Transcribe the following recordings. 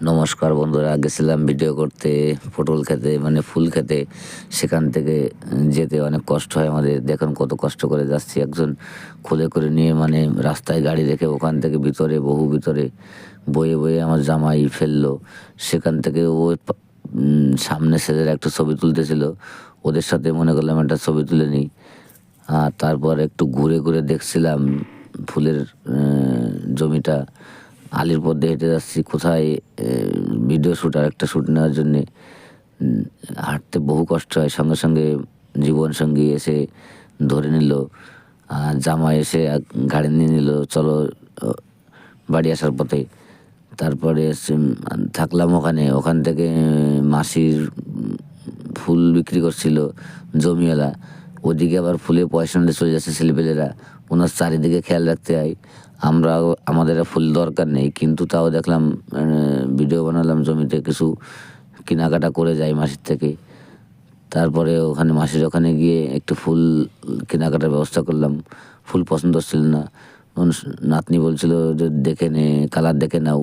নমস্কার বন্ধুরা, গেছিলাম ভিডিও করতে পটল খেতে, মানে ফুল খেতে। সেখান থেকে যেতে অনেক কষ্ট হয় আমাদের। দেখুন কত কষ্ট করে যাচ্ছি, একজন কোলে করে নিয়ে, মানে রাস্তায় গাড়ি রেখে ওখান থেকে ভিতরে, বহু ভিতরে বয়ে বয়ে আমার জামাই ফেললো। সেখান থেকে সামনে সেদের একটা ছবি তুলতেছিল, ওদের সাথে মনে করলাম একটা ছবি তুলে নিই। আর তারপর একটু ঘুরে ঘুরে দেখছিলাম ফুলের জমিটা। আলির পথে হেঁটে যাচ্ছি, কোথায় ভিডিও শ্যুট আর একটা শ্যুট নেওয়ার জন্যে। হাঁটতে বহু কষ্ট হয়। সঙ্গে সঙ্গে জীবন সঙ্গী এসে ধরে নিল, জামাই এসে গাড়ি নিয়ে নিল, চলো বাড়ি আসার পথে। তারপরে থাকলাম ওখানে। ওখান থেকে মাসির ফুল বিক্রি করছিল জমিওয়ালা, ওদিকে আবার ফুলে পয়সা নিয়ে চলে যাচ্ছে ছেলেপেলেরা। ওনার চারিদিকে খেয়াল রাখতে হয়। আমাদের ফুল দরকার নেই, কিন্তু তাও দেখলাম, ভিডিও বানালাম, জমিতে কিছু কেনাকাটা করে যাই মাসির থেকে। তারপরে ওখানে মাসির ওখানে গিয়ে একটু ফুল কেনাকাটার ব্যবস্থা করলাম। ফুল পছন্দ ছিল না, নাতনি বলছিল যে দেখে নে, কালার দেখে নাও।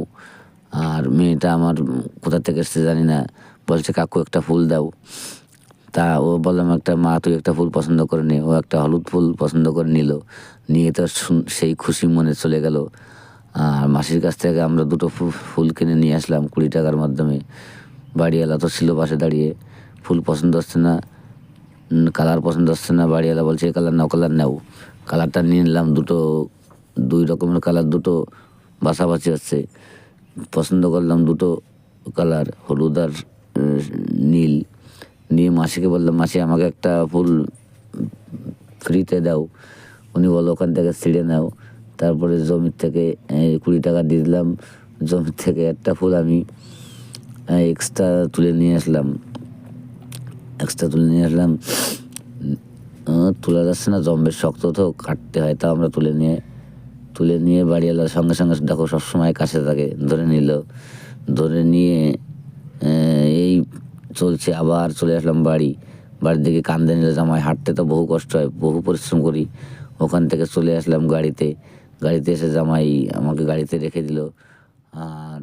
আর মেয়েটা আমার কোথা থেকে এসছে জানি না, বলছে কাকু একটা ফুল দাও। তা ও বললাম, একটা মা তুই একটা ফুল পছন্দ করে নে। ও একটা হলুদ ফুল পছন্দ করে নিল, নিয়ে তো সেই খুশি মনে চলে গেল। আর মাসির কাছ থেকে আমরা দুটো ফুল কিনে নিয়ে আসলাম 20 টাকার মাধ্যমে। বাড়িওয়ালা তো ছিল পাশে দাঁড়িয়ে। ফুল পছন্দ হচ্ছে না, কালার পছন্দ হচ্ছে না। বাড়িওয়ালা বলছে এই কালার নাও, কালার নাও। কালারটা নিয়ে নিলাম, দুই রকমের কালার, দুটো বাছাবাছি হচ্ছে। পছন্দ করলাম দুটো কালার, হলুদ আর নীল। নিয়ে মাসিকে বললাম, মাসি আমাকে একটা ফুল ফ্রিতে দাও। উনি বললো ওখান থেকে ছিঁড়ে নাও। তারপরে জমির থেকে 20 টাকা দিয়ে দিলাম। জমির থেকে একটা ফুল আমি এক্সট্রা তুলে নিয়ে আসলাম। তোলা যাচ্ছে না, জম্বের শক্ত তো, কাটতে হয়। তা আমরা তুলে নিয়ে বাড়িওয়ালার সঙ্গে সঙ্গে, দেখো সবসময় কাছে থাকে, ধরে নিল। ধরে নিয়ে এই চলছে, আবার চলে আসলাম বাড়ির দিকে। কান্দে নিল জামাই। হাঁটতে তো বহু কষ্ট হয়, বহু পরিশ্রম করি। ওখান থেকে চলে আসলাম গাড়িতে এসে জামাই আমাকে গাড়িতে রেখে দিল। আর